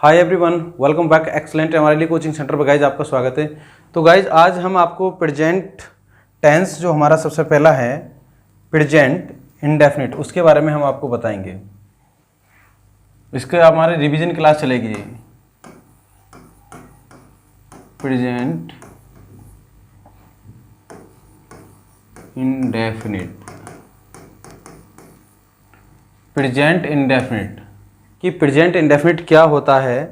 Hi everyone, welcome back excellent हमारे लिए coaching centre पर। गाइज आपका स्वागत है। तो गाइज आज हम आपको प्रेजेंट टेंस जो हमारा सबसे पहला है प्रेजेंट इंडेफिनिट, उसके बारे में हम आपको बताएंगे। इसके हमारे रिवीजन क्लास चलेगी। प्रेजेंट इंडेफिनिट, प्रेजेंट इंडेफिनिट कि प्रेजेंट इंडेफिनिट क्या होता है।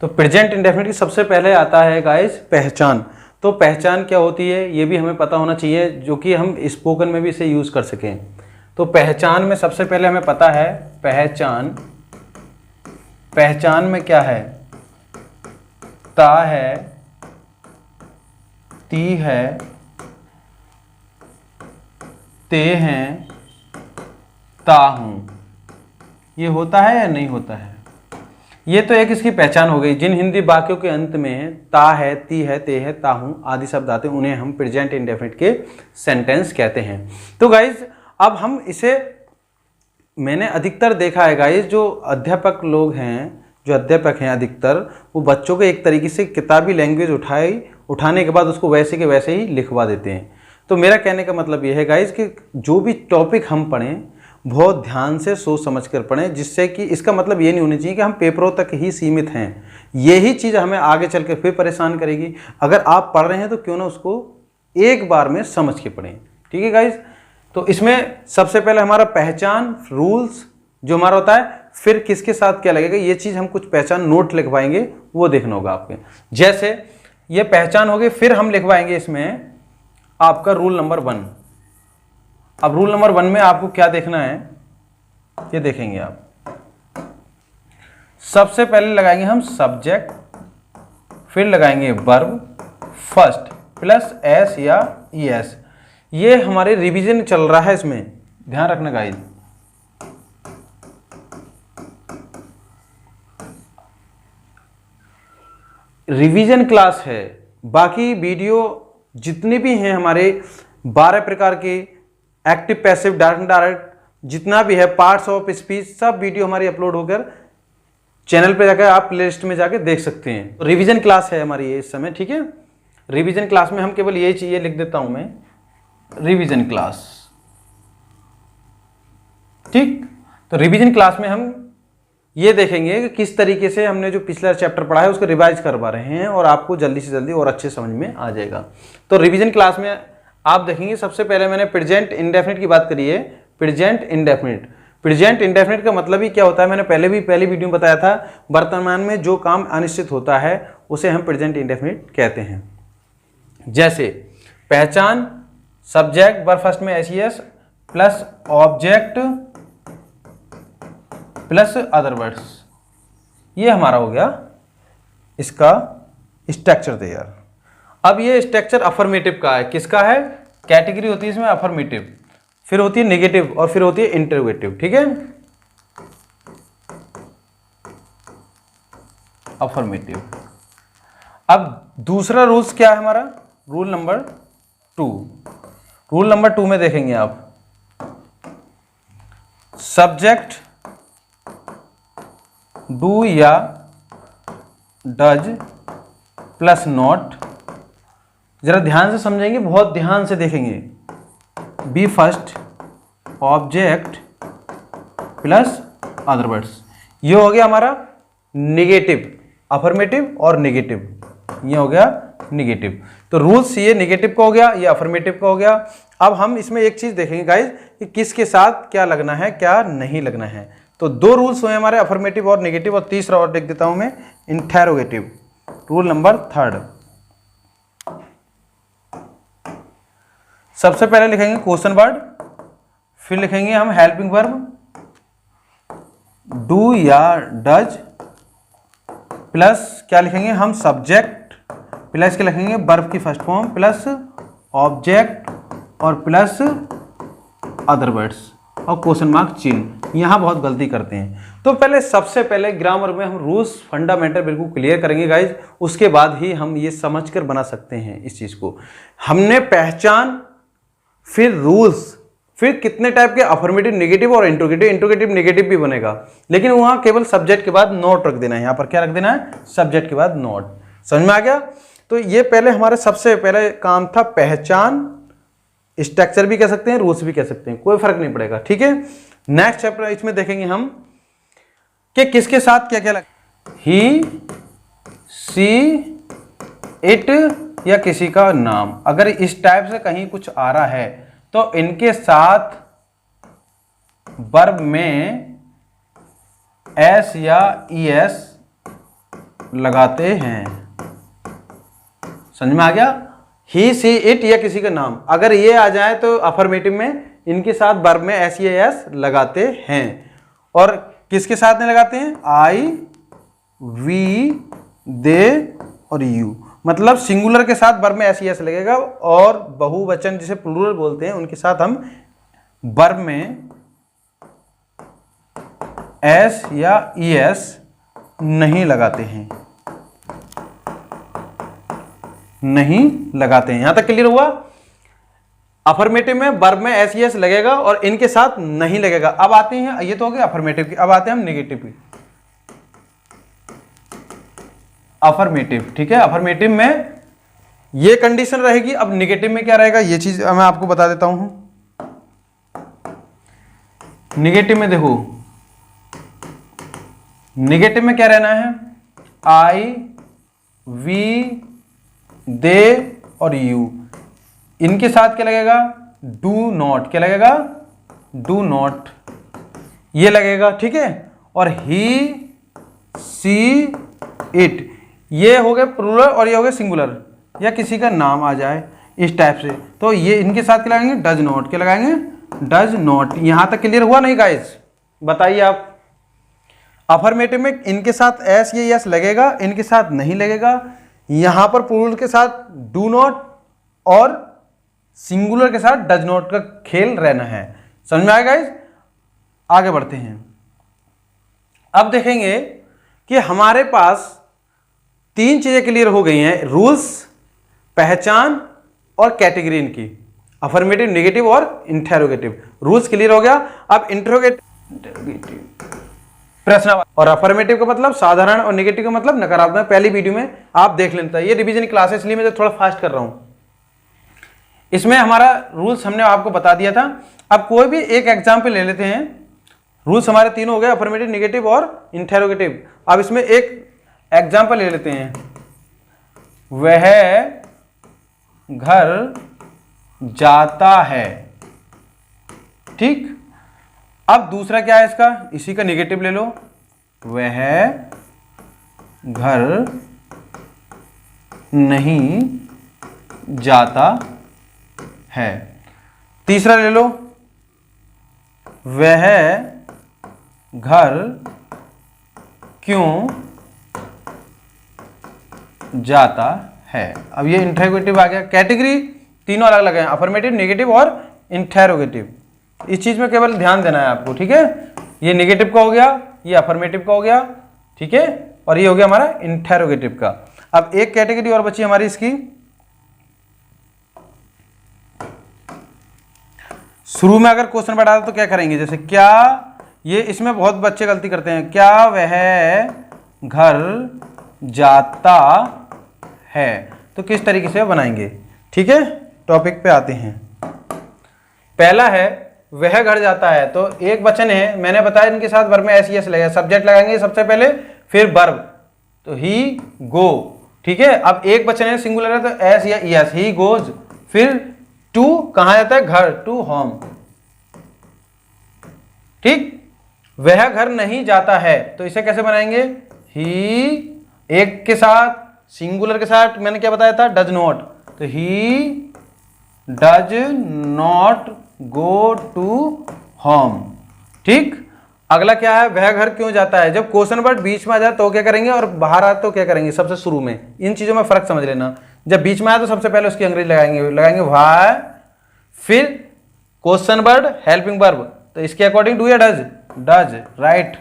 तो प्रेजेंट इंडेफिनिट की सबसे पहले आता है गाइस पहचान। तो पहचान क्या होती है ये भी हमें पता होना चाहिए, जो कि हम स्पोकन में भी इसे यूज कर सकें। तो पहचान में सबसे पहले हमें पता है पहचान, पहचान में क्या है, ता है, ती है, ते हैं, ता हूं। ये होता है या नहीं होता है? ये तो एक इसकी पहचान हो गई। जिन हिंदी वाक्यों के अंत में ता है, ती है, ते है, ता हूं आदि शब्द आते हैं उन्हें हम प्रेजेंट इंडेफिनिट के सेंटेंस कहते हैं। तो गाइज अब हम इसे, मैंने अधिकतर देखा है गाइज, जो अध्यापक लोग हैं, जो अध्यापक हैं अधिकतर, वो बच्चों को एक तरीके से किताबी लैंग्वेज उठाने के बाद उसको वैसे के वैसे ही लिखवा देते हैं। तो मेरा कहने का मतलब ये है गाइज कि जो भी टॉपिक हम पढ़ें बहुत ध्यान से सोच समझ कर पढ़ें, जिससे कि इसका मतलब ये नहीं होना चाहिए कि हम पेपरों तक ही सीमित हैं। यही चीज़ हमें आगे चल कर फिर परेशान करेगी। अगर आप पढ़ रहे हैं तो क्यों ना उसको एक बार में समझ के पढ़ें। ठीक है गाइज। तो इसमें सबसे पहले हमारा पहचान, रूल्स जो हमारा होता है, फिर किसके साथ क्या लगेगा, ये चीज़ हम कुछ पहचान नोट लिखवाएंगे, वो देखना होगा आपके। जैसे ये पहचान हो गई, फिर हम लिखवाएंगे इसमें आपका रूल नंबर 1। अब रूल नंबर 1 में आपको क्या देखना है, ये देखेंगे आप। सबसे पहले लगाएंगे हम सब्जेक्ट, फिर लगाएंगे वर्ब, फर्स्ट प्लस एस या ईएस। ये हमारे रिवीजन चल रहा है, इसमें ध्यान रखना गाइस। रिवीजन क्लास है। बाकी वीडियो जितने भी हैं हमारे 12 प्रकार के, एक्टिव, पैसिव, डायरेक्ट, इनडायरेक्ट, जितना भी है, पार्ट्स ऑफ स्पीच, सब वीडियो हमारी अपलोड होकर चैनल पे जाकर आप प्लेलिस्ट में जाकर देख सकते हैं। तो रिवीजन क्लास है हमारी ये इस समय। ठीक है, रिवीजन क्लास में हम केवल ये चीजें लिख देता हूं मैं, रिवीजन क्लास। ठीक, तो रिवीजन क्लास में हम ये देखेंगे कि किस तरीके से हमने जो पिछला चैप्टर पढ़ा है उसको रिवाइज करवा रहे हैं और आपको जल्दी से जल्दी और अच्छे समझ में आ जाएगा। तो रिवीजन क्लास में आप देखेंगे सबसे पहले मैंने प्रेजेंट इंडेफिनिट की बात करी है। प्रेजेंट इंडेफिनिट, प्रेजेंट इंडेफिनिट का मतलब ही क्या होता है, मैंने पहले वीडियो में बताया था। वर्तमान में जो काम अनिश्चित होता है उसे हम प्रेजेंट इंडेफिनिट कहते हैं। जैसे पहचान, सब्जेक्ट, वर्ब फर्स्ट में S plus object plus other words, ये हमारा हो गया इसका स्ट्रक्चर तैयार। अब ये स्ट्रक्चर अफर्मेटिव का है। किसका है? कैटेगरी होती है इसमें अफर्मेटिव, फिर होती है नेगेटिव और फिर होती है इंटरोगेटिव। ठीक है, अफर्मेटिव। अब दूसरा रूल्स क्या है हमारा, रूल नंबर 2। रूल नंबर 2 में देखेंगे आप सब्जेक्ट डू या डज प्लस नॉट। जरा ध्यान से समझेंगे, बहुत ध्यान से देखेंगे। V first, object plus other words, ये हो गया हमारा नेगेटिव। अफर्मेटिव और नेगेटिव, ये हो गया नेगेटिव। तो रूल्स ये नेगेटिव का हो गया, ये अफर्मेटिव का हो गया। अब हम इसमें एक चीज देखेंगे गाइज कि किसके साथ क्या लगना है, क्या नहीं लगना है। तो 2 रूल्स हुए हमारे, अफर्मेटिव और नेगेटिव, और तीसरा और लिख देता हूं मैं, इंटेरोगेटिव, रूल नंबर 3। सबसे पहले लिखेंगे क्वेश्चन वर्ड, फिर लिखेंगे हम हेल्पिंग वर्ब डू या डज, प्लस क्या लिखेंगे हम, सब्जेक्ट, प्लस क्या लिखेंगे वर्ब की फर्स्ट फॉर्म, प्लस ऑब्जेक्ट और प्लस अदर वर्ड्स और क्वेश्चन मार्क चिन्ह। यहां बहुत गलती करते हैं। तो पहले सबसे पहले ग्रामर में हम रूल्स फंडामेंटल बिल्कुल क्लियर करेंगे गाइज, उसके बाद ही हम ये समझकर बना सकते हैं इस चीज को। हमने पहचान, फिर रूल्स, फिर कितने टाइप के अफर्मेटिव, नेगेटिव और इंट्रोगेटिव, इंट्रोगेटिव नेगेटिव भी बनेगा, लेकिन वहां केवल सब्जेक्ट के बाद नॉट रख देना है। यहां पर क्या रख देना है? सब्जेक्ट के बाद नॉट। समझ में आ गया? तो ये पहले हमारे सबसे पहले काम था पहचान, स्ट्रक्चर भी कह सकते हैं, रूल्स भी कह सकते हैं, कोई फर्क नहीं पड़ेगा। ठीक है, नेक्स्ट चैप्टर इसमें देखेंगे हम कि किसके साथ क्या क्या लगा, ही, सी, इट या किसी का नाम। अगर इस टाइप से कहीं कुछ आ रहा है तो इनके साथ वर्ब में एस या ईएस लगाते हैं। समझ में आ गया? ही, सी, इट या किसी का नाम, अगर ये आ जाए तो अफर्मेटिव में इनके साथ वर्ब में एस या एस लगाते हैं। और किसके साथ नहीं लगाते हैं? आई, वी, दे और यू। मतलब सिंगुलर के साथ वर्ब में एस या एस लगेगा, और बहुवचन जिसे प्लूरल बोलते हैं उनके साथ हम वर्ब में एस या ईएस नहीं लगाते हैं, नहीं लगाते हैं। यहां तक क्लियर हुआ? अफर्मेटिव में वर्ब में एस एस लगेगा और इनके साथ नहीं लगेगा। अब आते हैं, ये तो हो गया अफर्मेटिव की, अब आते हैं हम नेगेटिव की। अफर्मेटिव, ठीक है, अफर्मेटिव में ये कंडीशन रहेगी। अब नेगेटिव में क्या रहेगा ये चीज मैं आपको बता देता हूं। नेगेटिव में देखो, नेगेटिव में क्या रहना है? आई, वी, दे और यू। इनके साथ क्या लगेगा? Do not. क्या लगेगा? डू नॉट, ये लगेगा। ठीक है, और ही, सी, इट, ये हो गए प्लूरल और ये हो गए सिंगुलर, या किसी का नाम आ जाए इस टाइप से, तो ये इनके साथ क्या लगाएंगे? Does not. क्या लगाएंगे? Does not. यहां तक क्लियर हुआ नहीं गाइस? बताइए आप। अफर्मेटिव में इनके साथ एस या यस लगेगा, इनके साथ नहीं लगेगा। यहां पर प्लूरल के साथ डू नॉट और सिंगुलर के साथ डज नॉट का खेल रहना है। समझ में आएगा गाइस? आगे बढ़ते हैं। अब देखेंगे कि हमारे पास तीन चीजें क्लियर हो गई हैं, रूल्स, पहचान और कैटेगरी इनकी, अफर्मेटिव, नेगेटिव और इंटेरोगेटिव। रूल्स क्लियर हो गया। अब इंटेरोगेटिव प्रश्न, और अफर्मेटिव का मतलब साधारण और नेगेटिव का मतलब नकारात्मक, पहली वीडियो में आप देख लेता है। ये रिवीजन क्लास है इसलिए मैं थोड़ा फास्ट कर रहा हूं। इसमें हमारा रूल्स हमने आपको बता दिया था। अब कोई भी एक एग्जाम्पल ले लेते हैं। रूल्स हमारे तीन हो गए, अफर्मेटिव, नेगेटिव और इंटेरोगेटिव। अब इसमें एक एग्जाम्पल ले लेते हैं। वह घर जाता है। ठीक, अब दूसरा क्या है इसका? इसी का नेगेटिव ले लो। वह घर नहीं जाता है। तीसरा ले लो, वह घर क्यों जाता है। अब ये इंटेरोगेटिव आ गया। कैटेगरी तीनों अलग अलग हैं, अफर्मेटिव, नेगेटिव और इंटेरोगेटिव। इस चीज में केवल ध्यान देना है आपको। ठीक है, ये नेगेटिव का हो गया, ये अफर्मेटिव का हो गया, ठीक है, और ये हो गया हमारा इंटेरोगेटिव का। अब एक कैटेगरी और बची हमारी इसकी। शुरू में अगर क्वेश्चन बैठा तो क्या करेंगे? जैसे क्या, ये इसमें बहुत बच्चे गलती करते हैं। क्या वह घर जाता है, तो किस तरीके से बनाएंगे? ठीक है, टॉपिक पे आते हैं। पहला है वह घर जाता है, तो एक वचन है, मैंने बताया इनके साथ वर्ब में एस एस लगेगा। सब्जेक्ट लगाएंगे सबसे पहले, फिर वर्ब, तो ही, गो। ठीक है, अब एक वचन है, सिंगुलर है, तो एस या एस, ही गोज। फिर टू कहां जाता है? घर, टू होम। ठीक, वह घर नहीं जाता है, तो इसे कैसे बनाएंगे? ही एक के साथ, सिंगुलर के साथ मैंने क्या बताया था? डज नॉट, तो ही does not go to home. ठीक, अगला क्या है? वह घर क्यों जाता है। जब क्वेश्चन वर्ड बीच में आ जाए तो क्या करेंगे, और बाहर आए तो क्या करेंगे? सबसे शुरू में। इन चीजों में फर्क समझ लेना। जब बीच में आए तो सबसे पहले उसकी अंग्रेजी लगाएंगे व्हाई, फिर क्वेश्चन वर्ड, हेल्पिंग वर्ब, तो इसके अकॉर्डिंग डू या does? Does, right.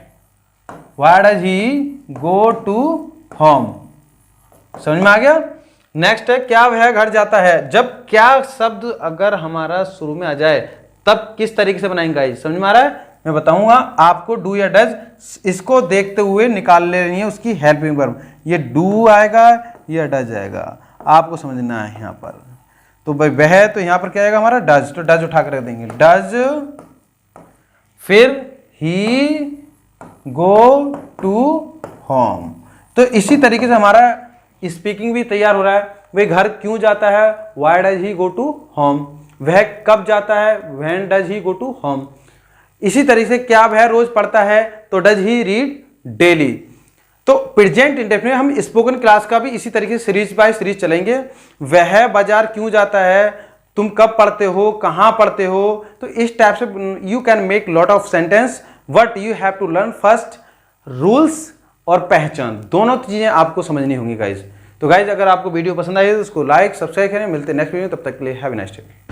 Why does he go to home. समझ में आ गया? नेक्स्ट है क्या वह घर जाता है। जब क्या शब्द अगर हमारा शुरू में आ जाए तब किस तरीके से बनाएंगे गाइस, समझ में आ रहा है? मैं बताऊंगा आपको। डू या डज, इसको देखते हुए निकाल लेनी है उसकी हेल्पिंग वर्ब। ये डू आएगा या डज आएगा, आपको समझना है यहाँ पर। तो भाई वह, तो यहाँ पर क्या आएगा हमारा डज, तो डज उठा कर रख देंगे, डज। फिर ही गो टू होम। तो इसी तरीके से हमारा स्पीकिंग भी तैयार हो रहा है। वह घर क्यों जाता है, why does he go to home. वह कब जाता है, when does he go to home. इसी तरीके से क्या वह रोज पढ़ता है, तो डज ही रीड डेली। तो प्रेजेंट इंडेफिनिट हम स्पोकन क्लास का भी इसी तरीके से सीरीज बाय सीरीज चलेंगे। वह बाजार क्यों जाता है, तुम कब पढ़ते हो, कहां पढ़ते हो। तो इस टाइप से you can make lot of sentence, but you have to learn first rules और पहचान, दोनों चीजें आपको समझनी होंगी गाइज। तो गाइज अगर आपको वीडियो पसंद आई तो उसको लाइक सब्सक्राइब करें। मिलते हैं नेक्स्ट वीडियो में, तब तक के लिए हैव अ नाइस डे।